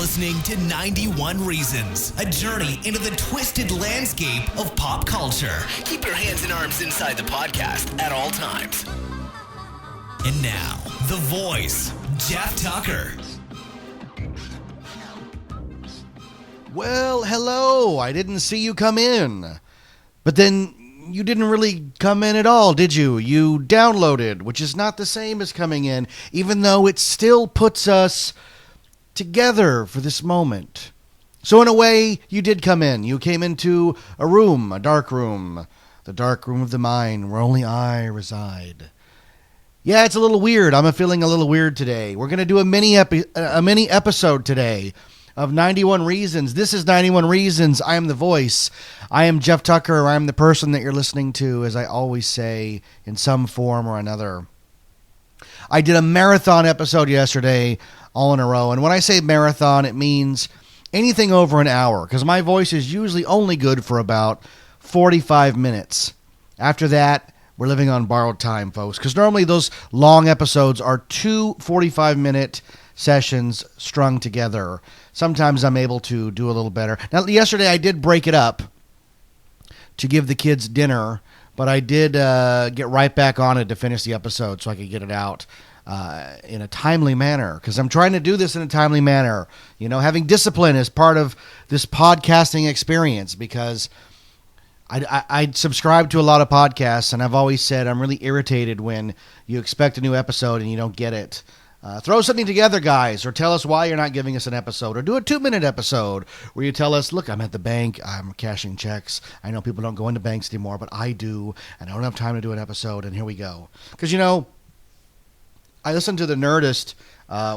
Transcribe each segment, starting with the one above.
listening to 91 Reasons, a journey into the twisted landscape of pop culture. Keep your hands and arms inside the podcast at all times. And now, the voice, Jeff Tucker. Well, hello. I didn't see you come in. But then you didn't really come in at all, did you? You downloaded, which is not the same as coming in, even though it still puts us together for this moment. So in a way, you did come in. You came into a room, a dark room, the dark room of the mind where only I reside. Yeah, it's a little weird. I'm feeling a little weird today. We're going to do a mini episode today of 91 Reasons. This is 91 Reasons. I am the voice. I am Jeff Tucker. I am the person that you're listening to, as I always say, in some form or another. I did a marathon episode yesterday, all in a row. And when I say marathon, it means anything over an hour, because my voice is usually only good for about 45 minutes. After that, we're living on borrowed time, folks, because normally those long episodes are 2 45-minute sessions strung together. Sometimes I'm able to do a little better. Now, yesterday I did break it up to give the kids dinner, but I did get right back on it to finish the episode so I could get it out in a timely manner, because I'm trying to do this in a timely manner. You know, having discipline is part of this podcasting experience, because I subscribe to a lot of podcasts, and I've always said I'm really irritated when you expect a new episode and you don't get it. Throw something together, guys, or tell us why you're not giving us an episode, or do a 2-minute episode where you tell us, look, I'm at the bank, I'm cashing checks. I know people don't go into banks anymore, but I do, and I don't have time to do an episode, and here we go. Because, you know, I listen to the Nerdist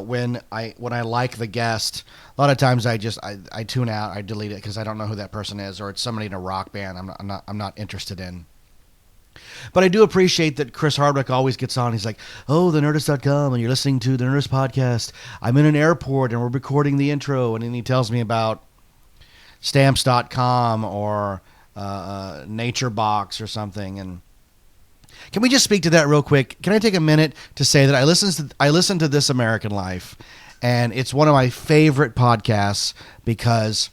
when I like the guest. A lot of times I tune out, I delete it because I don't know who that person is, or it's somebody in a rock band I'm not interested in. But I do appreciate that Chris Hardwick always gets on. He's like, oh, thenerdist.com, and you're listening to the Nerdist podcast. I'm in an airport, and we're recording the intro. And then he tells me about stamps.com or NatureBox or something. And can we just speak to that real quick? Can I take a minute to say that I listen to This American Life, and it's one of my favorite podcasts, because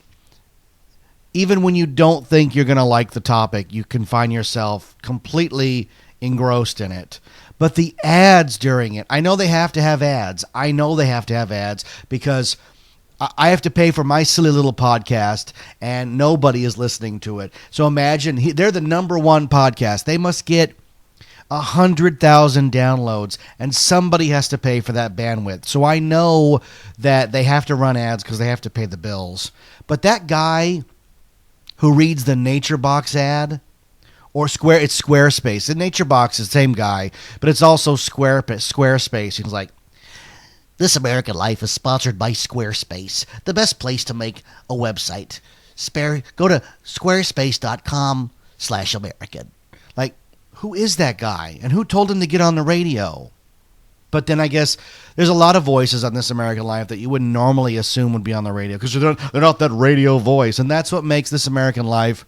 even when you don't think you're going to like the topic, you can find yourself completely engrossed in it. But the ads during it, I know they have to have ads. Because I have to pay for my silly little podcast, and nobody is listening to it. So imagine, they're the number one podcast. They must get 100,000 downloads, and somebody has to pay for that bandwidth. So I know that they have to run ads because they have to pay the bills. But that guy who reads the NatureBox ad, or it's Squarespace. The NatureBox is the same guy, but it's also Squarespace. He's like, This American Life is sponsored by Squarespace, the best place to make a website. Go to squarespace.com/American. Like, who is that guy? And who told him to get on the radio? But then I guess there's a lot of voices on This American Life that you wouldn't normally assume would be on the radio, because they're not that radio voice. And that's what makes This American Life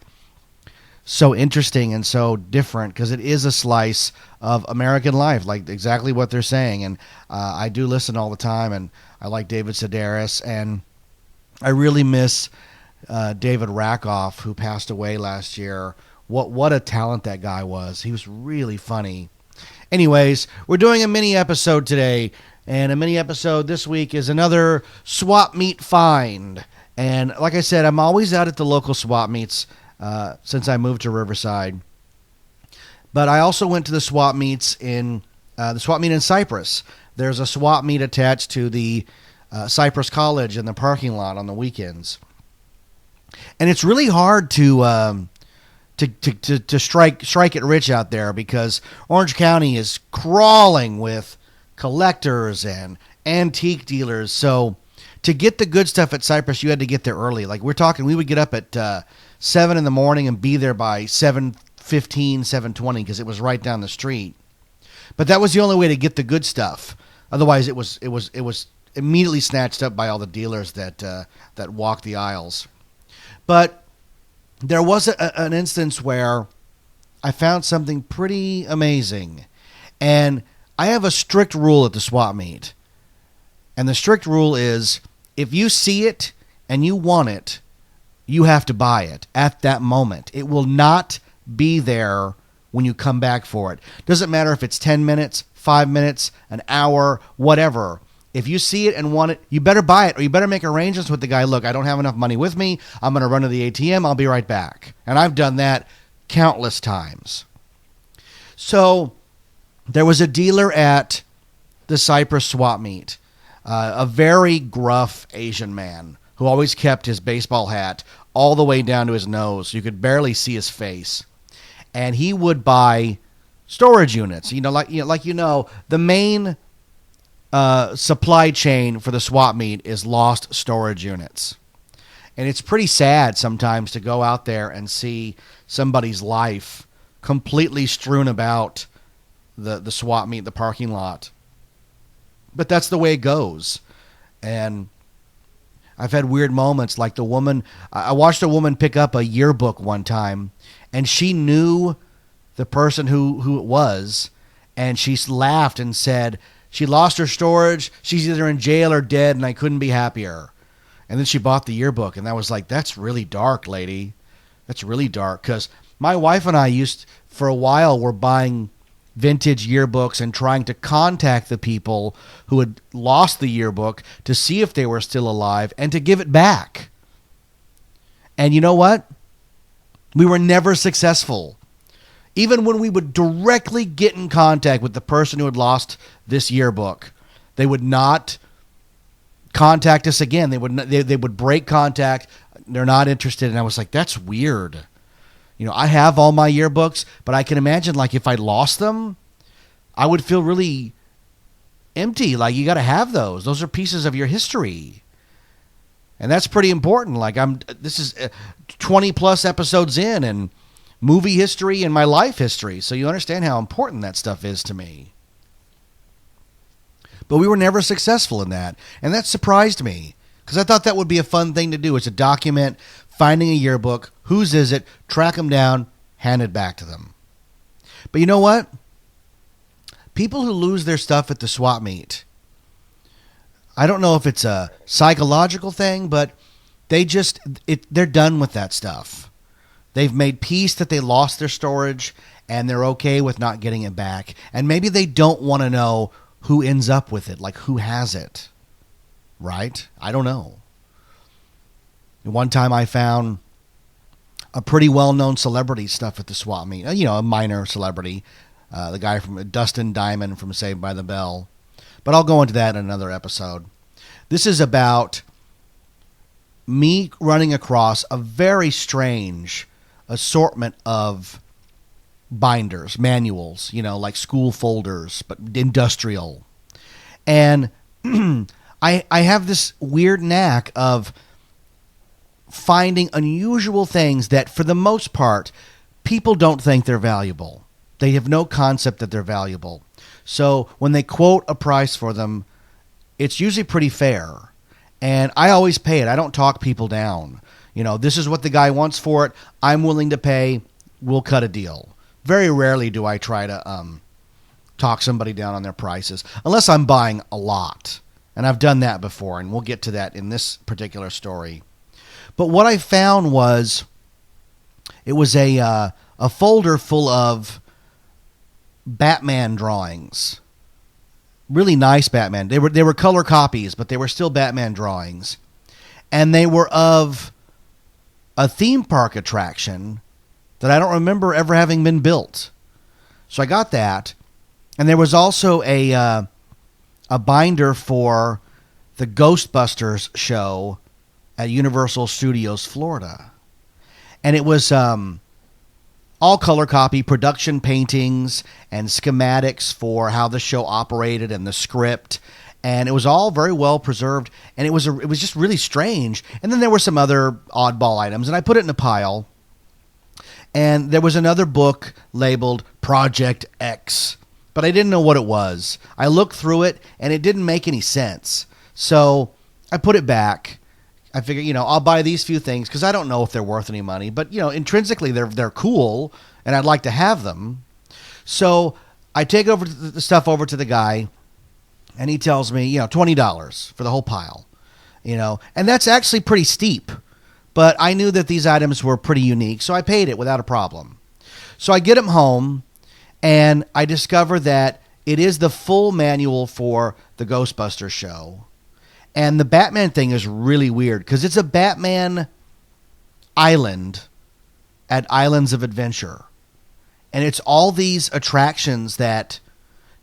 so interesting and so different, because it is a slice of American life, like exactly what they're saying. And I do listen all the time, and I like David Sedaris, and I really miss David Rakoff, who passed away last year. What a talent that guy was. He was really funny. Anyways, we're doing a mini episode today, and a mini episode this week is another swap meet find. And like I said, I'm always out at the local swap meets since I moved to Riverside. But I also went to the swap meets in Cypress. There's a swap meet attached to the Cypress College in the parking lot on the weekends. And it's really hard to strike it rich out there, because Orange County is crawling with collectors and antique dealers. So to get the good stuff at Cypress, you had to get there early. Like, we would get up at 7 in the morning and be there by 7:15, 7:20, because it was right down the street. But that was the only way to get the good stuff. Otherwise, it was immediately snatched up by all the dealers that walk the aisles. But there was an instance where I found something pretty amazing. And I have a strict rule at the swap meet. And the strict rule is if you see it and you want it, you have to buy it at that moment. It will not be there when you come back for it. Doesn't matter if it's 10 minutes, 5 minutes, an hour, whatever. If you see it and want it, you better buy it, or you better make arrangements with the guy. Look, I don't have enough money with me. I'm going to run to the ATM. I'll be right back. And I've done that countless times. So there was a dealer at the Cypress swap meet, a very gruff Asian man who always kept his baseball hat all the way down to his nose. You could barely see his face. And he would buy storage units. The main supply chain for the swap meet is lost storage units. And it's pretty sad sometimes to go out there and see somebody's life completely strewn about the swap meet, the parking lot. But that's the way it goes. And I've had weird moments, like the woman, I watched a woman pick up a yearbook one time, and she knew the person who it was, and she laughed and said she lost her storage, she's either in jail or dead, and I couldn't be happier. And then she bought the yearbook, and I was like, that's really dark, lady. That's really dark, because my wife and I for a while, were buying vintage yearbooks and trying to contact the people who had lost the yearbook to see if they were still alive and to give it back. And you know what? We were never successful. Even when we would directly get in contact with the person who had lost this yearbook, they would not contact us again. They would break contact. They're not interested. And I was like, that's weird. I have all my yearbooks, but I can imagine, like, if I lost them, I would feel really empty. Like, you got to have those. Those are pieces of your history. And that's pretty important. Like, this is 20 plus episodes in, and movie history and my life history. So you understand how important that stuff is to me. But we were never successful in that. And that surprised me, because I thought that would be a fun thing to do, is to document finding a yearbook, whose is it, track them down, hand it back to them. But you know what? People who lose their stuff at the swap meet, I don't know if it's a psychological thing, but they're done with that stuff. They've made peace that they lost their storage, and they're okay with not getting it back. And maybe they don't want to know who ends up with it, like who has it, right? I don't know. One time I found a pretty well-known celebrity stuff at the swap meet. A minor celebrity. The guy from Dustin Diamond from Saved by the Bell. But I'll go into that in another episode. This is about me running across a very strange assortment of binders, manuals, like school folders, but industrial. And I have this weird knack of finding unusual things that, for the most part, people don't think they're valuable. They have no concept that they're valuable. So when they quote a price for them, it's usually pretty fair. And I always pay it. I don't talk people down. This is what the guy wants for it. I'm willing to pay. We'll cut a deal. Very rarely do I try to talk somebody down on their prices, unless I'm buying a lot. And I've done that before, and we'll get to that in this particular story. But what I found was, it was a folder full of Batman drawings. Really nice Batman. They were color copies, but they were still Batman drawings. And they were of a theme park attraction that I don't remember ever having been built. So I got that. And there was also a binder for the Ghostbusters show at Universal Studios, Florida. And it was all color copy, production paintings and schematics for how the show operated and the script. And it was all very well preserved. And it was just really strange. And then there were some other oddball items. And I put it in a pile. And there was another book labeled Project X. But I didn't know what it was. I looked through it, and it didn't make any sense. So I put it back. I figured, I'll buy these few things because I don't know if they're worth any money. But, intrinsically, they're cool, and I'd like to have them. So I take over the stuff over to the guy, and he tells me, $20 for the whole pile. and that's actually pretty steep. But I knew that these items were pretty unique, so I paid it without a problem. So I get them home, and I discover that it is the full manual for the Ghostbusters show. And the Batman thing is really weird because it's a Batman island at Islands of Adventure. And it's all these attractions that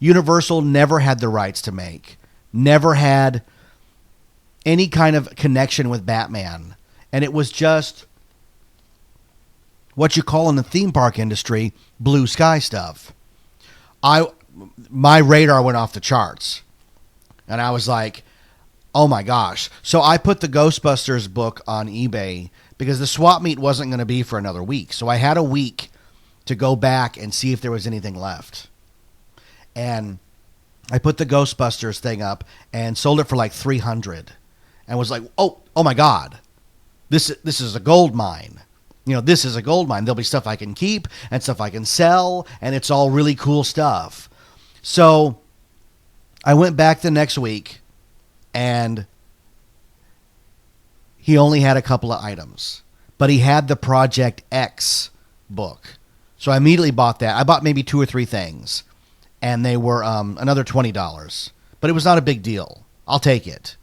Universal never had the rights to make, never had any kind of connection with Batman. And it was just what you call in the theme park industry blue sky stuff. My radar went off the charts. And I was like, oh my gosh. So I put the Ghostbusters book on eBay because the swap meet wasn't going to be for another week. So I had a week to go back and see if there was anything left. And I put the Ghostbusters thing up and sold it for like $300 and was like, oh my God, this is a gold mine. This is a gold mine. There'll be stuff I can keep and stuff I can sell, and it's all really cool stuff. So I went back the next week, and he only had a couple of items, but he had the Project X book. So I immediately bought that. I bought maybe 2 or 3 things, and they were another $20, but it was not a big deal. I'll take it.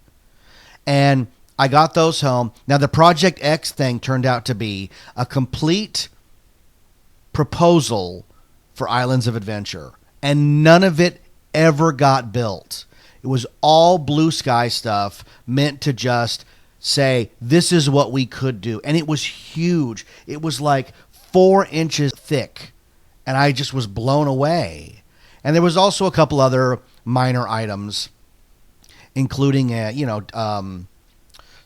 And I got those home. Now, the Project X thing turned out to be a complete proposal for Islands of Adventure, and none of it ever got built. It was all blue sky stuff meant to just say, this is what we could do. And it was huge. It was like 4 inches thick, and I just was blown away. And there was also a couple other minor items, including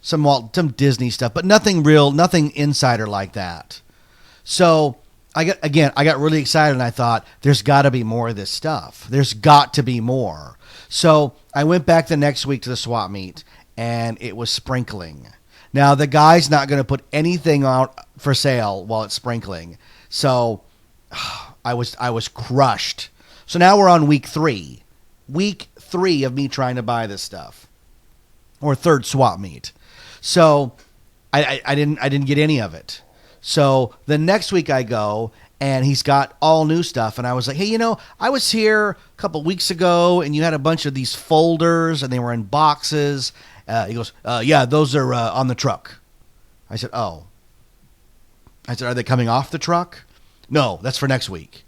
some Disney stuff, but nothing real, nothing insider like that. So I got really excited, and I thought, there's got to be more of this stuff. There's got to be more. So I went back the next week to the swap meet, and it was sprinkling. Now, the guy's not going to put anything out for sale while it's sprinkling. So I was crushed. So now we're on week 3. Week 3 of me trying to buy this stuff. Or third swap meet. So I didn't get any of it. So the next week I go, and he's got all new stuff. And I was like, hey, I was here a couple weeks ago, and you had a bunch of these folders, and they were in boxes. He goes, yeah, those are on the truck. I said, oh. I said, are they coming off the truck? No, that's for next week.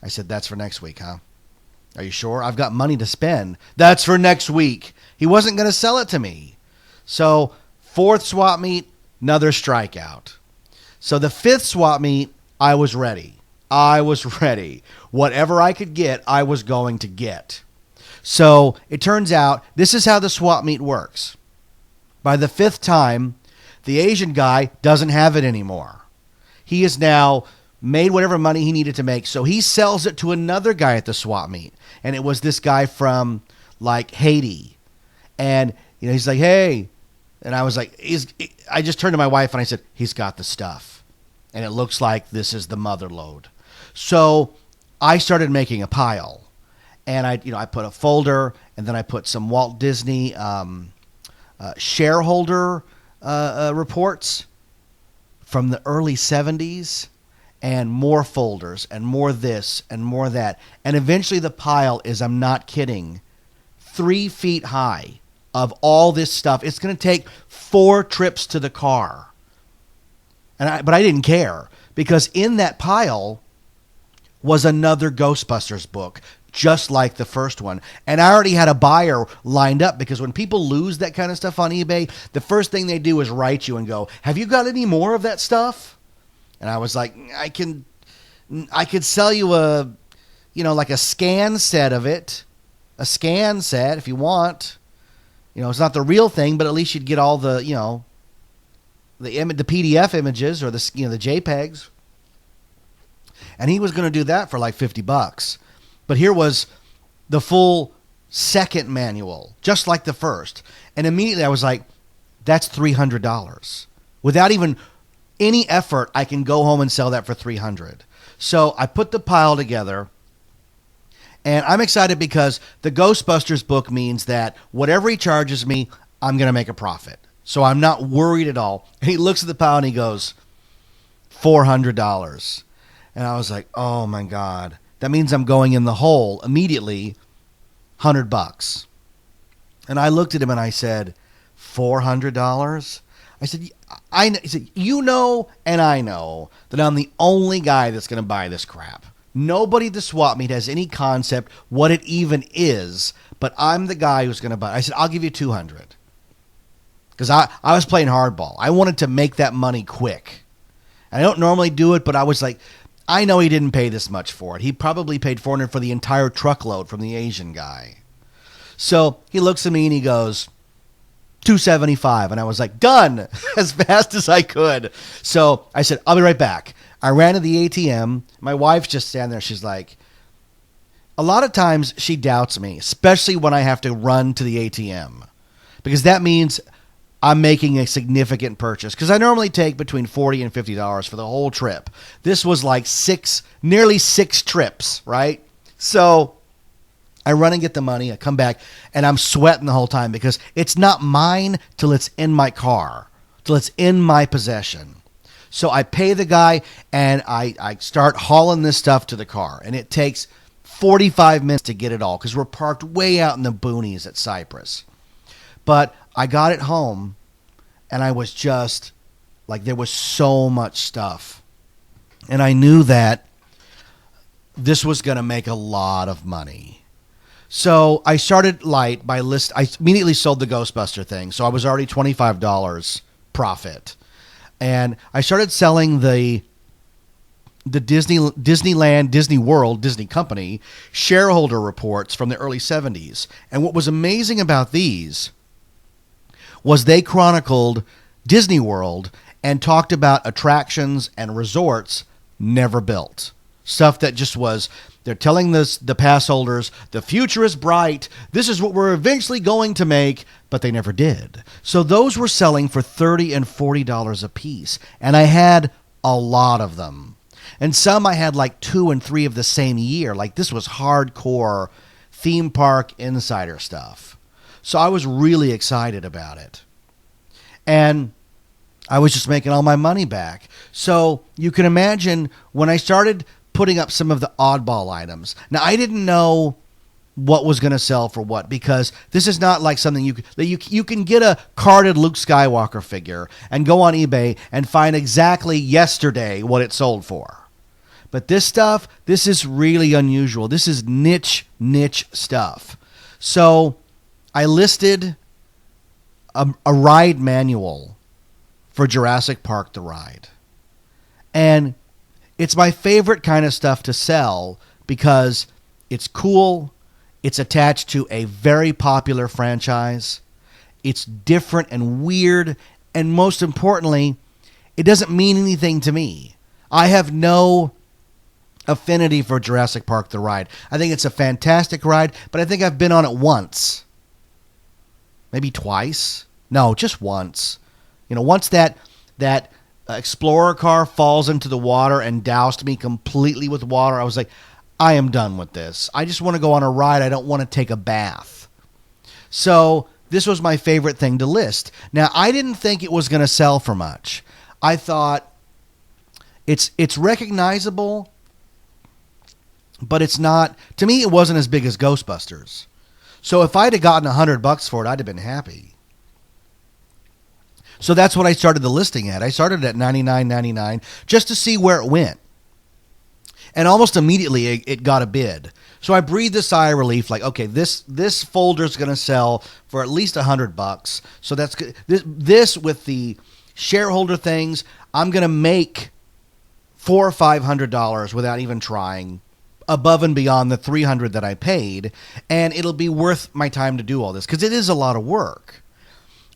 I said, that's for next week, huh? Are you sure? I've got money to spend. That's for next week. He wasn't going to sell it to me. So 4th swap meet, another strikeout. So the 5th swap meet, I was ready. Whatever I could get, I was going to get. So it turns out this is how the swap meet works. By the 5th time, the Asian guy doesn't have it anymore. He has now made whatever money he needed to make, so he sells it to another guy at the swap meet. And it was this guy from, like, Haiti. And, he's like, hey. And I was like, I just turned to my wife and I said, he's got the stuff. And it looks like this is the mother lode. So I started making a pile. And I put a folder, and then I put some Walt Disney shareholder reports from the early 70s, and more folders, and more this, and more that. And eventually the pile is, I'm not kidding, 3 feet high of all this stuff. It's going to take 4 trips to the car. But I didn't care, because in that pile was another Ghostbusters book, just like the first one. And I already had a buyer lined up, because when people lose that kind of stuff on eBay, the first thing they do is write you and go, have you got any more of that stuff? And I was like, I could sell you like a scan set of it, a scan set if you want. It's not the real thing, but at least you'd get all the, the PDF images, or the JPEGs. And he was going to do that for like $50. But here was the full second manual, just like the first. And immediately I was like, that's $300. Without even any effort, I can go home and sell that for $300. So I put the pile together, and I'm excited because the Ghostbusters book means that whatever he charges me, I'm going to make a profit. So I'm not worried at all. And he looks at the pile and he goes, $400. And I was like, oh my God. That means I'm going in the hole immediately, $100. And I looked at him and I said, $400? I said, he said, you know, and I know that I'm the only guy that's going to buy this crap. Nobody at the swap meet has any concept what it even is, but I'm the guy who's going to buy it. I said, I'll give you $200. Because I was playing hardball. I wanted to make that money quick. And I don't normally do it, but I was like, I know he didn't pay this much for it. He probably paid $400 for the entire truckload from the Asian guy. So he looks at me and he goes, $275. And I was like, done, as fast as I could. So I said, I'll be right back. I ran to the ATM. My wife's just standing there. She's like, a lot of times she doubts me, especially when I have to run to the ATM, because that means I'm making a significant purchase, because I normally take between $40 and $50 for the whole trip. This was like nearly six trips, right? So I run and get the money. I come back, and I'm sweating the whole time because it's not mine till it's in my car, till it's in my possession. So I pay the guy, and I start hauling this stuff to the car, and it takes 45 minutes to get it all because we're parked way out in the boonies at Cypress. But I got it home, and I was just like, there was so much stuff. And I knew that this was going to make a lot of money. So I started light by I immediately sold the Ghostbuster thing. So I was already $25 profit. And I started selling the Disneyland, Disney World, Disney Company shareholder reports from the early 70s. And what was amazing about these was they chronicled Disney World and talked about attractions and resorts never built. Stuff that just was, they're telling the pass holders, the future is bright, this is what we're eventually going to make, but they never did. So those were selling for $30 and $40 a piece, and I had a lot of them. And some I had like 2 and 3 of the same year. Like, this was hardcore theme park insider stuff. So I was really excited about it. And I was just making all my money back. So you can imagine when I started putting up some of the oddball items. Now, I didn't know what was going to sell for what, because this is not like something you can get a carded Luke Skywalker figure and go on eBay and find exactly yesterday what it sold for. But this stuff, this is really unusual. This is niche stuff. So I listed a ride manual for Jurassic Park the ride. And it's my favorite kind of stuff to sell because it's cool, it's attached to a very popular franchise, it's different and weird, and most importantly, it doesn't mean anything to me. I have no affinity for Jurassic Park the ride. I think it's a fantastic ride, but I think I've been on it once. Maybe twice. No, just once. You know, once that Explorer car falls into the water and doused me completely with water, I was like, I am done with this. I just want to go on a ride. I don't want to take a bath. So this was my favorite thing to list. Now, I didn't think it was going to sell for much. I thought it's recognizable, but it's not. To me, it wasn't as big as Ghostbusters. So if I'd have gotten $100 for it, I'd have been happy. So that's what I started the listing at. I started at $99.99 just to see where it went. And almost immediately it got a bid. So I breathed a sigh of relief, like, okay, this folder's going to sell for at least $100. So that's good. This with the shareholder things, I'm going to make $400 or $500 without even trying, above and beyond the $300 that I paid, and it'll be worth my time to do all this because it is a lot of work.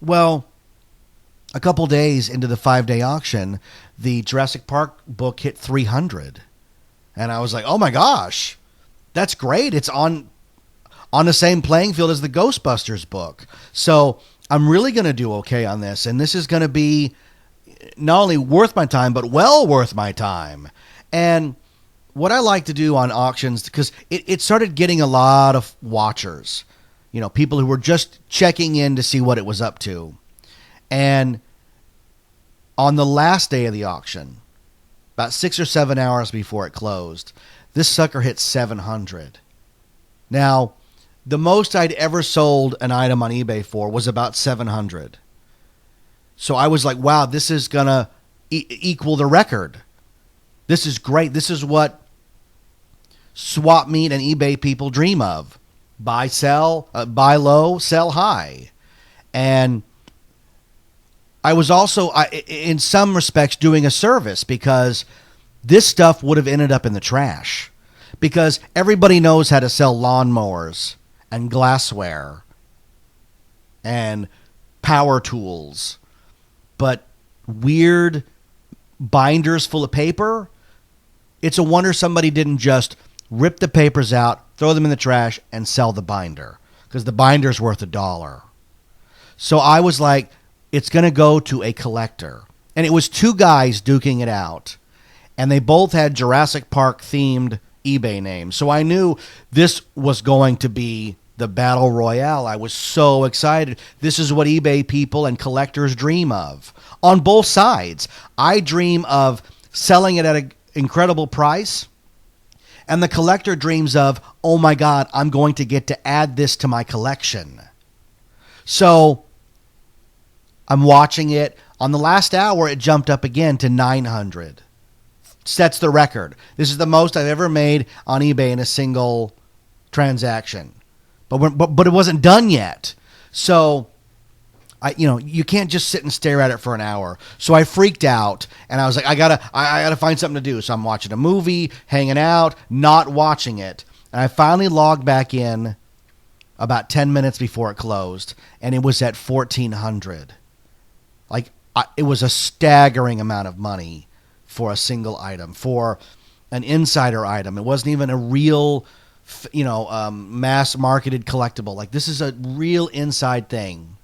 Well, a couple days into the 5-day auction, the Jurassic Park book hit $300, and I was like, "Oh my gosh, that's great! It's on the same playing field as the Ghostbusters book." So I'm really going to do okay on this, and this is going to be not only worth my time, but well worth my time. And what I like to do on auctions, because it started getting a lot of watchers. people who were just checking in to see what it was up to. And on the last day of the auction, about 6 or 7 hours before it closed, this sucker hit 700. Now, the most I'd ever sold an item on eBay for was about 700. So I was like, wow, this is going to equal the record. This is great. This is what swap meet and eBay people dream of. Buy low, sell high. And I was also, in some respects, doing a service because this stuff would have ended up in the trash. Because everybody knows how to sell lawnmowers and glassware and power tools. But weird binders full of paper, it's a wonder somebody didn't just rip the papers out, throw them in the trash, and sell the binder. Because the binder's worth $1. So I was like, it's going to go to a collector. And it was two guys duking it out. And they both had Jurassic Park themed eBay names. So I knew this was going to be the battle royale. I was so excited. This is what eBay people and collectors dream of. On both sides. I dream of selling it at an incredible price. And the collector dreams of, oh my God, I'm going to get to add this to my collection. So I'm watching it. On the last hour, it jumped up again to 900. Sets the record. This is the most I've ever made on eBay in a single transaction. But it wasn't done yet. So you can't just sit and stare at it for an hour. So I freaked out and I was like, I gotta find something to do. So I'm watching a movie, hanging out, not watching it. And I finally logged back in about 10 minutes before it closed, and it was at 1,400. It was a staggering amount of money for a single item, for an insider item. It wasn't even a real, mass marketed collectible. This is a real inside thing.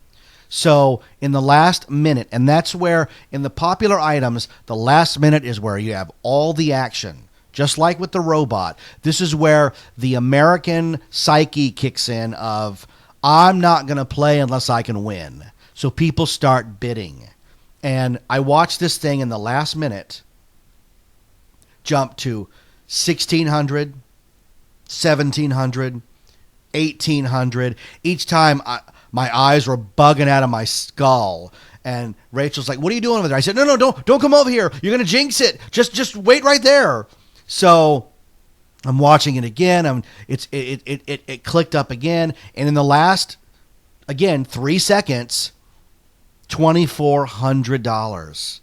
So in the last minute, and that's where in the popular items, the last minute is where you have all the action. Just like with the robot, this is where the American psyche kicks in of, I'm not going to play unless I can win. So people start bidding. And I watched this thing in the last minute jump to 1,600, 1,700, 1,800. Each time my eyes were bugging out of my skull. And Rachel's like, what are you doing over there? I said, no, don't come over here. You're going to jinx it. Just wait right there. So I'm watching it again. It clicked up again. And in the last, 3 seconds, $2,400.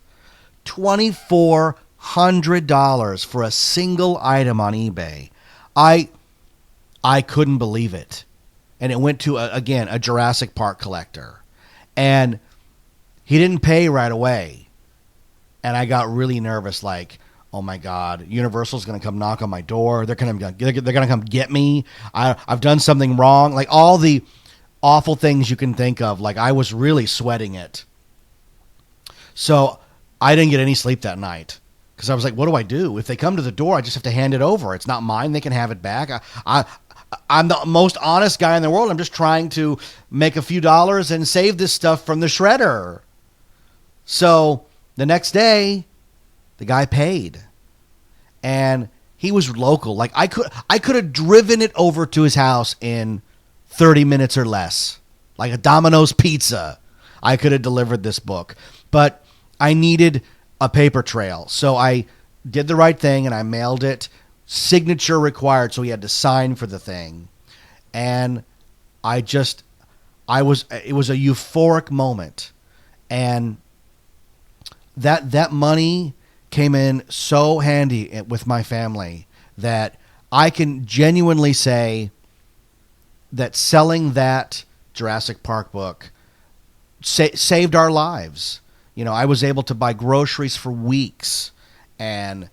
$2,400 for a single item on eBay. I couldn't believe it. And it went to, a Jurassic Park collector. And he didn't pay right away. And I got really nervous, like, oh my God, Universal's going to come knock on my door. They're going to come get me. I've done something wrong. Like all the awful things you can think of. Like I was really sweating it. So I didn't get any sleep that night. Because I was like, what do I do? If they come to the door, I just have to hand it over. It's not mine. They can have it back. I'm the most honest guy in the world. I'm just trying to make a few dollars and save this stuff from the shredder. So the next day, the guy paid. And he was local. Like I could have driven it over to his house in 30 minutes or less. Like a Domino's pizza. I could have delivered this book. But I needed a paper trail. So I did the right thing and I mailed it. Signature required, so he had to sign for the thing. And it was a euphoric moment. And that money came in so handy with my family that I can genuinely say that selling that Jurassic Park book saved our lives. I was able to buy groceries for weeks and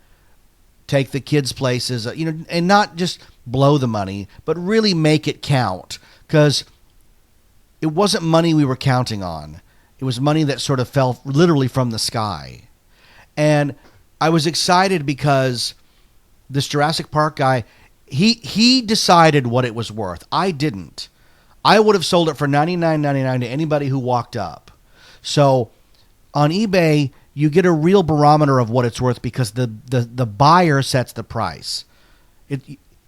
take the kids places, and not just blow the money, but really make it count. Because it wasn't money we were counting on. It was money that sort of fell literally from the sky. And I was excited because this Jurassic Park guy, he decided what it was worth. I didn't. I would have sold it for $99.99 to anybody who walked up. So on eBay, you get a real barometer of what it's worth because the buyer sets the price.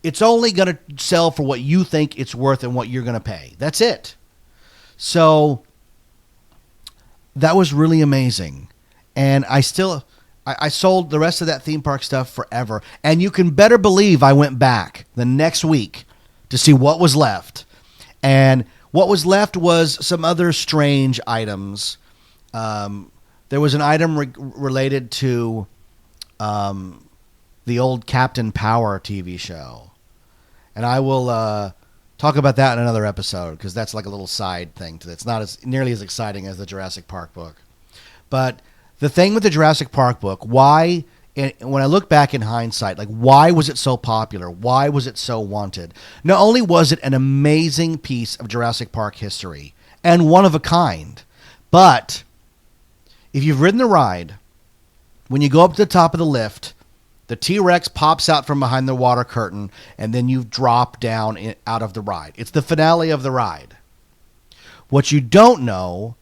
It's only going to sell for what you think it's worth and what you're going to pay. That's it. So that was really amazing. And I sold the rest of that theme park stuff forever. And you can better believe I went back the next week to see what was left. And what was left was some other strange items. There was an item related to the old Captain Power TV show. And I will talk about that in another episode because that's like a little side thing to it. It's not nearly as exciting as the Jurassic Park book. But the thing with the Jurassic Park book, why, and when I look back in hindsight, like why was it so popular? Why was it so wanted? Not only was it an amazing piece of Jurassic Park history and one of a kind, but if you've ridden the ride, when you go up to the top of the lift, the T-Rex pops out from behind the water curtain, and then you drop down out of the ride. It's the finale of the ride. What you don't know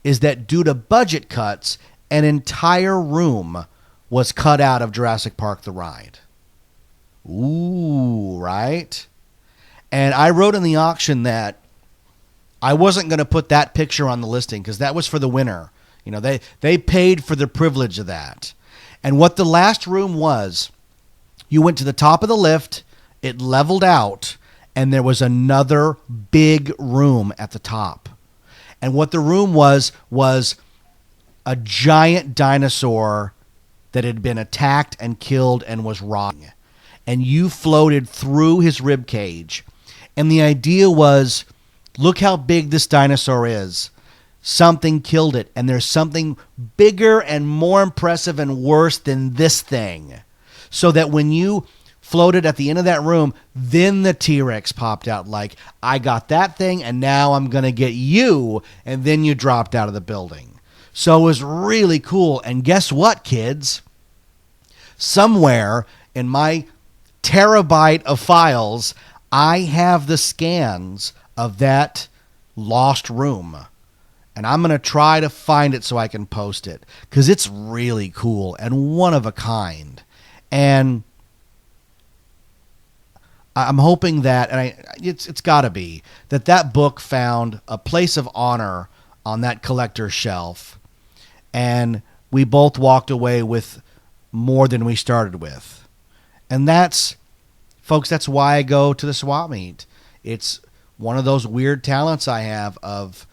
is that due to budget cuts, an entire room was cut out of Jurassic Park the ride. Ooh, right? And I wrote in the auction that I wasn't going to put that picture on the listing because that was for the winner. You know, they paid for the privilege of that. And what the last room was, you went to the top of the lift, it leveled out, and there was another big room at the top. And what the room was a giant dinosaur that had been attacked and killed and was rotting. And you floated through his rib cage. And the idea was, look how big this dinosaur is. Something killed it, and there's something bigger and more impressive and worse than this thing. So that when you floated at the end of that room, then the T-Rex popped out like, I got that thing, and now I'm going to get you, and then you dropped out of the building. So it was really cool, and guess what, kids? Somewhere in my terabyte of files, I have the scans of that lost room. And I'm going to try to find it so I can post it because it's really cool and one of a kind. And I'm hoping that, and it's got to be, that book found a place of honor on that collector's shelf. And we both walked away with more than we started with. And that's, folks, that's why I go to the swap meet. It's one of those weird talents I have of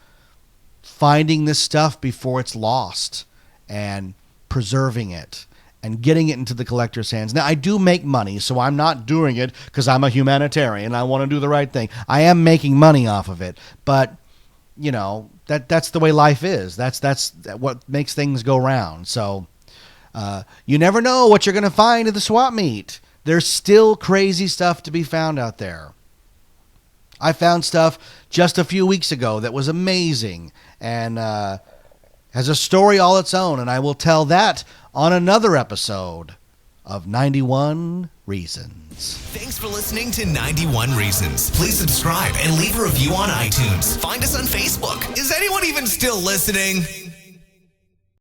finding this stuff before it's lost and preserving it and getting it into the collector's hands. Now, I do make money, so I'm not doing it because I'm a humanitarian. I want to do the right thing. I am making money off of it, but, you know, that's the way life is. That's what makes things go round. So you never know what you're going to find at the swap meet. There's still crazy stuff to be found out there. I found stuff just a few weeks ago that was amazing and has a story all its own, and I will tell that on another episode of 91 Reasons. Thanks for listening to 91 Reasons. Please subscribe and leave a review on iTunes. Find us on Facebook. Is anyone even still listening?